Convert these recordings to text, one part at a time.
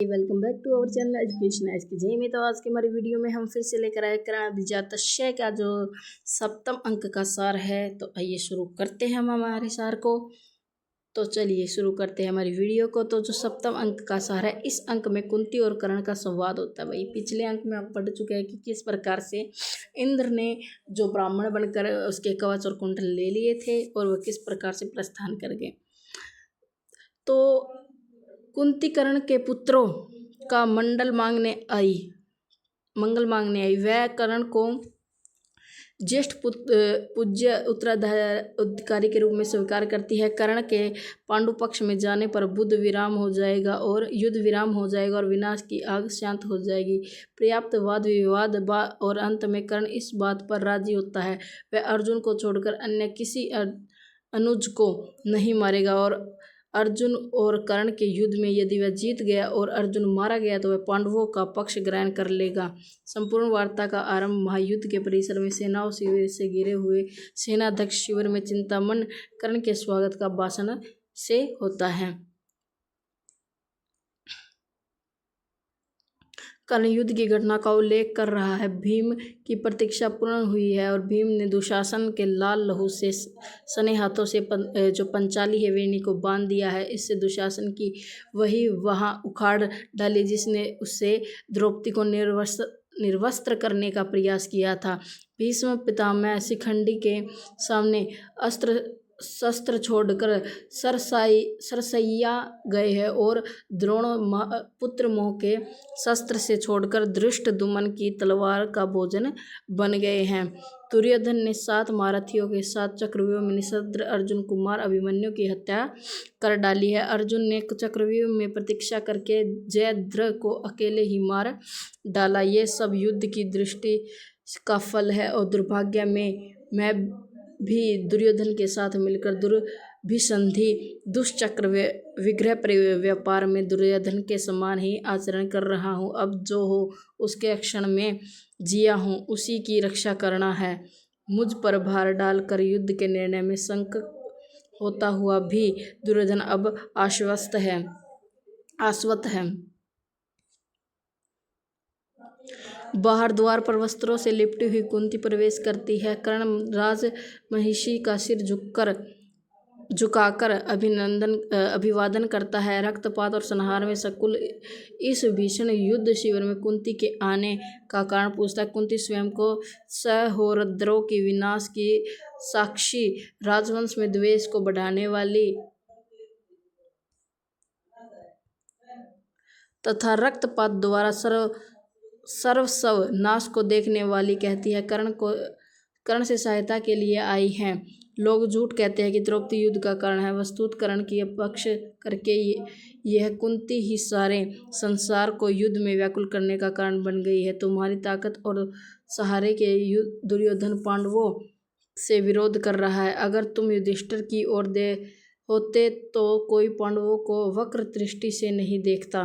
Welcome back to our channel education आज की जय में। तो आज के हमारी वीडियो में हम फिर से लेकर आए करण अभिजातस्य का जो सप्तम अंक का सार है। तो आइए शुरू करते हैं हम हमारे सार को। तो चलिए शुरू करते हैं हमारी वीडियो को। तो जो सप्तम अंक का सार है, इस अंक में कुंती और कर्ण का संवाद होता है। भाई पिछले अंक में आप पढ़ चुके हैं कि किस प्रकार से इंद्र ने जो ब्राह्मण बनकर उसके कवच और कुंडल ले लिए थे और वह किस प्रकार से प्रस्थान कर गए। तो कुंती कर्ण के पुत्रों का मंगल मांगने आई। वह कर्ण को ज्येष्ठ पूज्य उत्तराधिकारी के रूप में स्वीकार करती है। कर्ण के पांडु पक्ष में जाने पर युद्ध विराम हो जाएगा और विनाश की आग शांत हो जाएगी। पर्याप्त वाद विवाद और अंत में कर्ण इस बात पर राजी होता है, वह अर्जुन को छोड़कर अन्य किसी अनुज को नहीं मारेगा और अर्जुन और कर्ण के युद्ध में यदि वह जीत गया और अर्जुन मारा गया तो वह पांडवों का पक्ष ग्रहण कर लेगा। संपूर्ण वार्ता का आरंभ महायुद्ध के परिसर में सेनाओं शिविर से घिरे हुए सेनाध्यक्ष शिविर में चिंतामन कर्ण के स्वागत का भाषण से होता है। कर्ण युद्ध की घटना का उल्लेख कर रहा है। भीम की प्रतीक्षा पूर्ण हुई है और भीम ने दुशासन के लाल लहू से सने हाथों से जो पंचाली है वेणी को बांध दिया है। इससे दुशासन की वही वहां उखाड़ डाली जिसने उससे द्रौपदी को निर्वस्त्र करने का प्रयास किया था। भीष्म पितामह शिखंडी के सामने शस्त्र छोड़कर सरसैया गए हैं और द्रोण पुत्र मोह के शस्त्र से छोड़कर धृष्टद्युम्न की तलवार का भोजन बन गए हैं। दुर्योधन ने 7 महारथियों के साथ चक्रव्यूह में निशस्त्र अर्जुन कुमार अभिमन्यु की हत्या कर डाली है। अर्जुन ने चक्रव्यूह में प्रतीक्षा करके जयद्रथ को अकेले ही मार डाला। ये सब युद्ध की दृष्टि का फल है और दुर्भाग्य में मैं भी दुर्योधन के साथ मिलकर दुर्भिसंधि दुष्चक्र विग्रह व्यापार में दुर्योधन के समान ही आचरण कर रहा हूँ। अब जो हो उसके क्षण में जिया हूँ उसी की रक्षा करना है। मुझ पर भार डालकर युद्ध के निर्णय में संकट होता हुआ भी दुर्योधन अब आश्वस्त है। बाहर द्वार पर वस्त्रों से लिपटी हुई कुंती प्रवेश करती है। कर्ण राज महिषी का सिर झुकाकर अभिवादन करता है। रक्तपात और संहार में शकुल इस भीषण युद्ध शिविर में कुंती के आने का कारण पूछता है। कुंती स्वयं को सहोदरों के विनाश की साक्षी, राजवंश में द्वेष को बढ़ाने वाली तथा रक्तपात द्वारा सर्वस्व नाश को देखने वाली कहती है। कर्ण से सहायता के लिए आई हैं। लोग झूठ कहते हैं कि द्रौपदी युद्ध का कारण है। वस्तुतः कर्ण की पक्ष करके यह कुंती ही सारे संसार को युद्ध में व्याकुल करने का कारण बन गई है। तुम्हारी ताकत और सहारे के दुर्योधन पांडवों से विरोध कर रहा है। अगर तुम युधिष्ठिर की ओर होते तो कोई पांडवों को वक्र दृष्टि से नहीं देखता।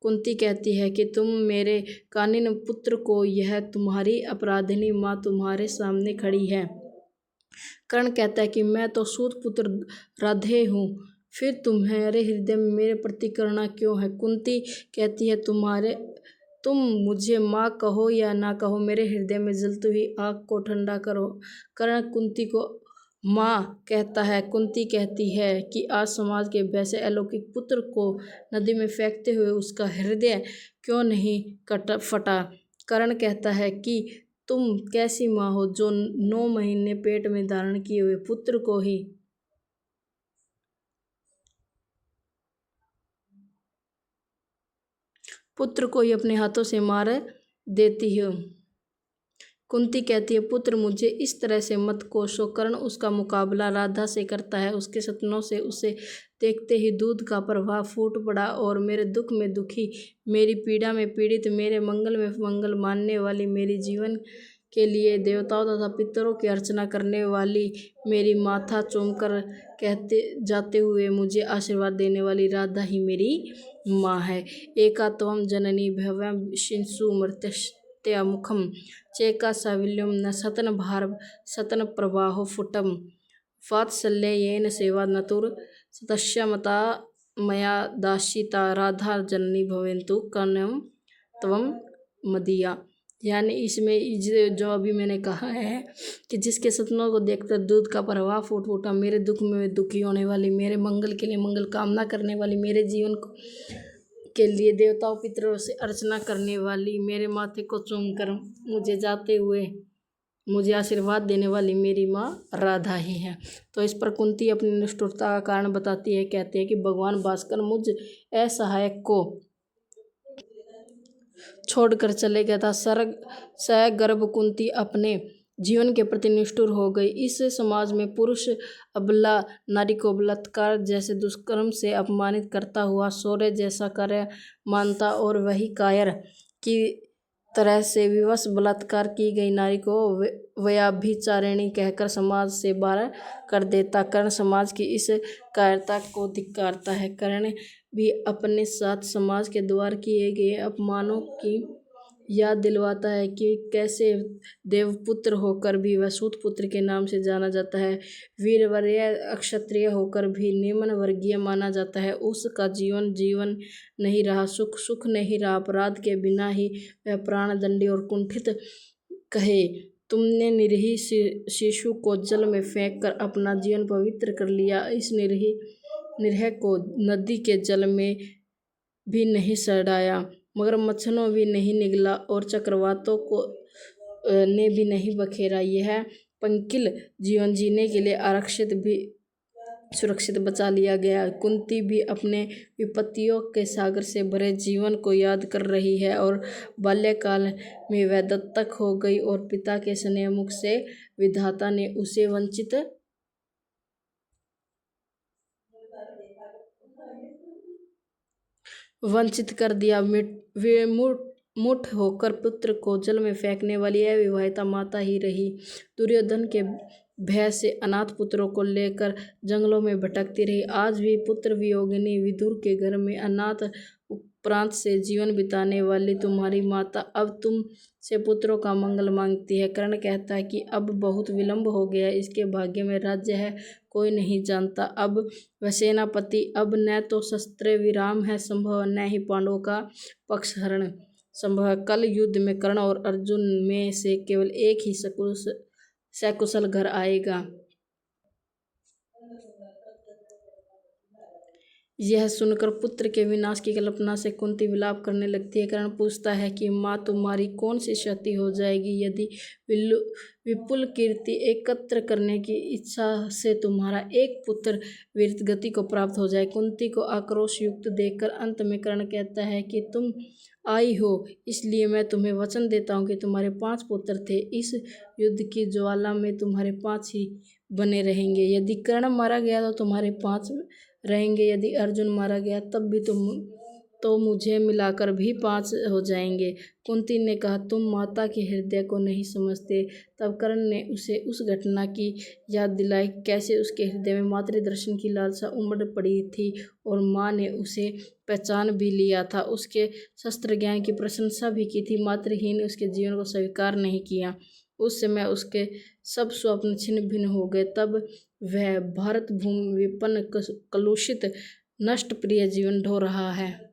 कुंती कहती है कि तुम मेरे कानिन पुत्र को, यह तुम्हारी अपराधिनी माँ तुम्हारे सामने खड़ी है। कर्ण कहता है कि मैं तो सूत पुत्र राधे हूँ, फिर तुम्हारे हृदय में मेरे प्रति करुणा क्यों है। कुंती कहती है तुम मुझे माँ कहो या ना कहो, मेरे हृदय में जलती हुई आग को ठंडा करो। कर्ण कुंती को माँ कहता है। कुंती कहती है कि आज समाज के वैसे अलौकिक पुत्र को नदी में फेंकते हुए उसका हृदय क्यों नहीं फटा। कर्ण कहता है कि तुम कैसी माँ हो जो 9 महीने पेट में धारण किए हुए पुत्र को ही अपने हाथों से मार देती हो। कुंती कहती है पुत्र मुझे इस तरह से मत कोसो। कर्ण उसका मुकाबला राधा से करता है। उसके सपनों से उसे देखते ही दूध का प्रवाह फूट पड़ा और मेरे दुख में दुखी, मेरी पीड़ा में पीड़ित, मेरे मंगल में मंगल मानने वाली, मेरी जीवन के लिए देवताओं तथा पितरों की अर्चना करने वाली, मेरी माथा चूमकर कहते जाते हुए मुझे आशीर्वाद देने वाली राधा ही मेरी माँ है। एका त्वं जननी भव्यं शिशु मर्त्य मुखम चेका साविल्यम न सतन प्रवाहो फुटम वात्सल्येन सेवा नतुर सतस्य मता मया दास्यिता राधा जननी भवेन्तु कर्ण्यम त्वं मदीया। यानी इसमें जो अभी मैंने कहा है कि जिसके सपनों को देखकर दूध का प्रवाह फूट उठा, मेरे दुख में दुखी होने वाली, मेरे मंगल के लिए मंगल कामना करने वाली, मेरे जीवन को के लिए देवताओं पितरों से अर्चना करने वाली, मेरे माथे को चूमकर मुझे जाते हुए मुझे आशीर्वाद देने वाली मेरी माँ राधा ही है। तो इस पर कुंती अपनी निष्ठुरता का कारण बताती है। कहते हैं कि भगवान भास्कर मुझ असहायक को छोड़कर चले गया था। सगर्भ कुंती अपने जीवन के प्रति निष्ठुर हो गई। इस समाज में पुरुष अबला नारी को बलात्कार जैसे दुष्कर्म से अपमानित करता हुआ शौर्य जैसा कार्य मानता और वही कायर की तरह से विवश बलात्कार की गई नारी को व्यभिचारिणी कहकर समाज से बाहर कर देता। कर्ण समाज की इस कायरता को धिक्कारता है। कर्ण भी अपने साथ समाज के द्वारा किए गए अपमानों की याद दिलवाता है कि कैसे देवपुत्र होकर भी वह सूतपुत्र के नाम से जाना जाता है, वीरवर्य अक्षत्रिय होकर भी निम्न वर्गीय माना जाता है। उसका जीवन जीवन नहीं रहा, सुख सुख नहीं रहा, अपराध के बिना ही वह प्राणदंडी और कुंठित कहे। तुमने निरीह शिशु को जल में फेंक कर अपना जीवन पवित्र कर लिया। इस निरीह को नदी के जल में भी नहीं सड़ाया, मगर मच्छरों भी नहीं निगला और चक्रवातों को ने भी नहीं बखेरा। यह पंकिल जीवन जीने के लिए आरक्षित भी सुरक्षित बचा लिया गया। कुंती भी अपने विपत्तियों के सागर से भरे जीवन को याद कर रही है और बाल्यकाल में वह दत्तक हो गई और पिता के स्नेह मुख से विधाता ने उसे वंचित कर दिया। मुठ होकर पुत्र को जल में फेंकने वाली अविवाहिता माता ही रही। दुर्योधन के भय से अनाथ पुत्रों को लेकर जंगलों में भटकती रही। आज भी पुत्र वियोगिनी विदुर के घर में अनाथ उपरांत से जीवन बिताने वाली तुम्हारी माता अब तुम से पुत्रों का मंगल मांगती है। कर्ण कहता है कि अब बहुत विलंब हो गया, इसके भाग्य में राज्य है कोई नहीं जानता। अब वह सेनापति, अब न तो शस्त्र विराम है संभव, न ही पांडवों का पक्षहरण संभव। कल युद्ध में कर्ण और अर्जुन में से केवल एक ही सकुशल घर आएगा। यह सुनकर पुत्र के विनाश की कल्पना से कुंती विलाप करने लगती है। कर्ण पूछता है कि माँ, तुम्हारी कौन सी क्षति हो जाएगी यदि विपुल कीर्ति एकत्र करने की इच्छा से तुम्हारा एक पुत्र वीरत गति को प्राप्त हो जाए। कुंती को आक्रोश युक्त देखकर अंत में कर्ण कहता है कि तुम आई हो इसलिए मैं तुम्हें वचन देता हूँ कि तुम्हारे 5 पुत्र थे, इस युद्ध की ज्वाला में तुम्हारे 5 ही बने रहेंगे। यदि कर्ण मारा गया तो तुम्हारे 5 रहेंगे, यदि अर्जुन मारा गया तब भी तो मुझे मिलाकर भी 5 हो जाएंगे। कुंती ने कहा, तुम माता के हृदय को नहीं समझते। तब कर्ण ने उसे उस घटना की याद दिलाई, कैसे उसके हृदय में मातृ दर्शन की लालसा उमड़ पड़ी थी और माँ ने उसे पहचान भी लिया था, उसके शस्त्र ज्ञान की प्रशंसा भी की थी, मातृहीन उसके जीवन को स्वीकार नहीं किया। उस समय उसके सब स्वप्न छिन्न भिन्न हो गए। तब वह भारत भूमि विपन्न कलुषित नष्ट प्रिय जीवन ढो रहा है।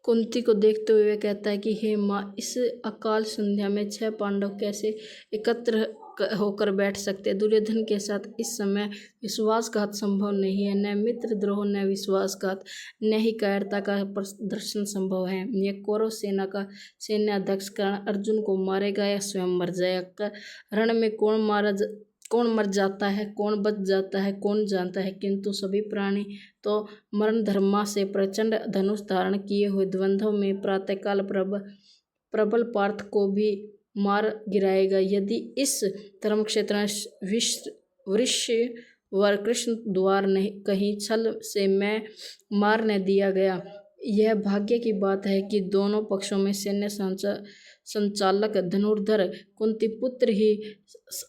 कुंती को देखते हुए वह कहता है कि हे माँ, इस अकाल संध्या में 6 पांडव कैसे एकत्र होकर बैठ सकते। दुर्योधन के साथ इस समय विश्वासघात संभव नहीं है, न मित्र द्रोह न विश्वासघात, न ही कायरता का प्रदर्शन संभव है। यह कौरव सेना का सैन्याध्यक्ष कर्ण अर्जुन को मारेगा या स्वयं मर जाएगा। रण में कौन मर जाता है, कौन बच जाता है, कौन जानता है, किंतु सभी प्राणी तो मरण धर्मा से प्रचंड धनुष धारण किए हुए द्वंद्व में प्रातःकाल प्रबल पार्थ को भी मार गिराएगा। यदि इस धर्म क्षेत्र में वृष्य व कृष्ण द्वार नहीं कहीं छल से मैं मार न दिया गया। यह भाग्य की बात है कि दोनों पक्षों में सैन्य संचालक धनुर्धर कुंती पुत्र ही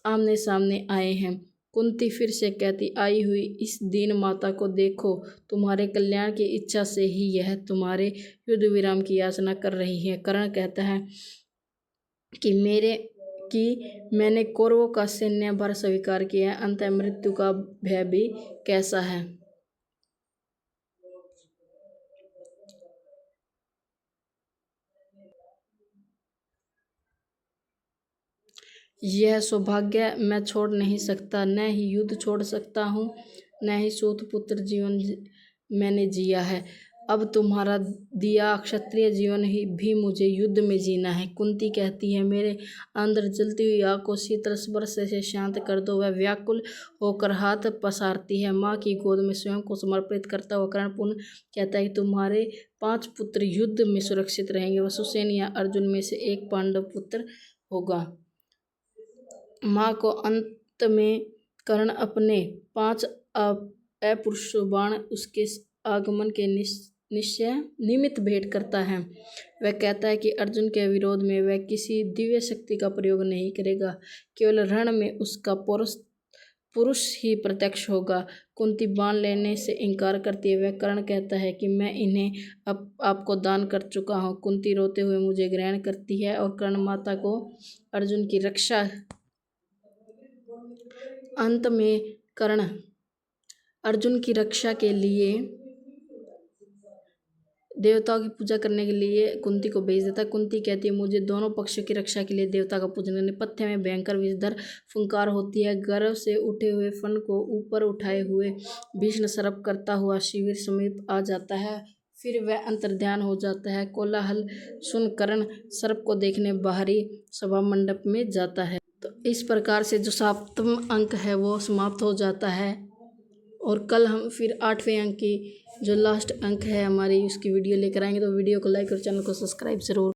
आमने सामने आए हैं। कुंती फिर से कहती, आई हुई इस दीन माता को देखो, तुम्हारे कल्याण की इच्छा से ही यह तुम्हारे युद्ध विराम की याचना कर रही है। कर्ण कहता है कि कि मैंने कौरवों का सैन्य भार स्वीकार किया है, अंत मृत्यु का भय भी कैसा है। यह सौभाग्य मैं छोड़ नहीं सकता, न ही युद्ध छोड़ सकता हूँ, न ही सूत पुत्र जीवन मैंने जिया है। अब तुम्हारा दिया क्षत्रिय जीवन ही भी मुझे युद्ध में जीना है। कुंती कहती है, मेरे अंदर जलती हुई आग को शीतल स्पर्श से शांत कर दो। वह व्याकुल होकर हाथ पसारती है। माँ की गोद में स्वयं को समर्पित करता हुआ कर्ण पुनः कहता है कि तुम्हारे 5 पुत्र युद्ध में सुरक्षित रहेंगे। वसुसेन या अर्जुन में से एक पांडव पुत्र होगा। माँ को अंत में कर्ण अपने 5 अपरुष बाण उसके आगमन के निश्चय निमित्त भेंट करता है। वह कहता है कि अर्जुन के विरोध में वह किसी दिव्य शक्ति का प्रयोग नहीं करेगा, केवल रण में उसका पुरुष ही प्रत्यक्ष होगा। कुंती बाण लेने से इनकार करती है। वह कर्ण कहता है कि मैं इन्हें आपको दान कर चुका हूँ। कुंती रोते हुए मुझे ग्रहण करती है और कर्ण माता को अर्जुन की रक्षा। अंत में कर्ण अर्जुन की रक्षा के लिए देवताओं की पूजा करने के लिए कुंती को भेज देता है। कुंती कहती है, मुझे दोनों पक्षों की रक्षा के लिए देवता का पूजन करने। नेपथ्य में भयंकर विषधर फुंकार होती है। गर्भ से उठे हुए फन को ऊपर उठाए हुए भीष्म सर्प करता हुआ शिविर समीप आ जाता है। फिर वह अंतर्ध्यान हो जाता है। कोलाहल सुन कर्ण सर्प को देखने बाहरी सभा मंडप में जाता है। तो इस प्रकार से जो 7वां अंक है वो समाप्त हो जाता है। और कल हम फिर 8वें अंक की जो लास्ट अंक है हमारी उसकी वीडियो लेकर आएंगे। तो वीडियो को लाइक और चैनल को सब्सक्राइब जरूर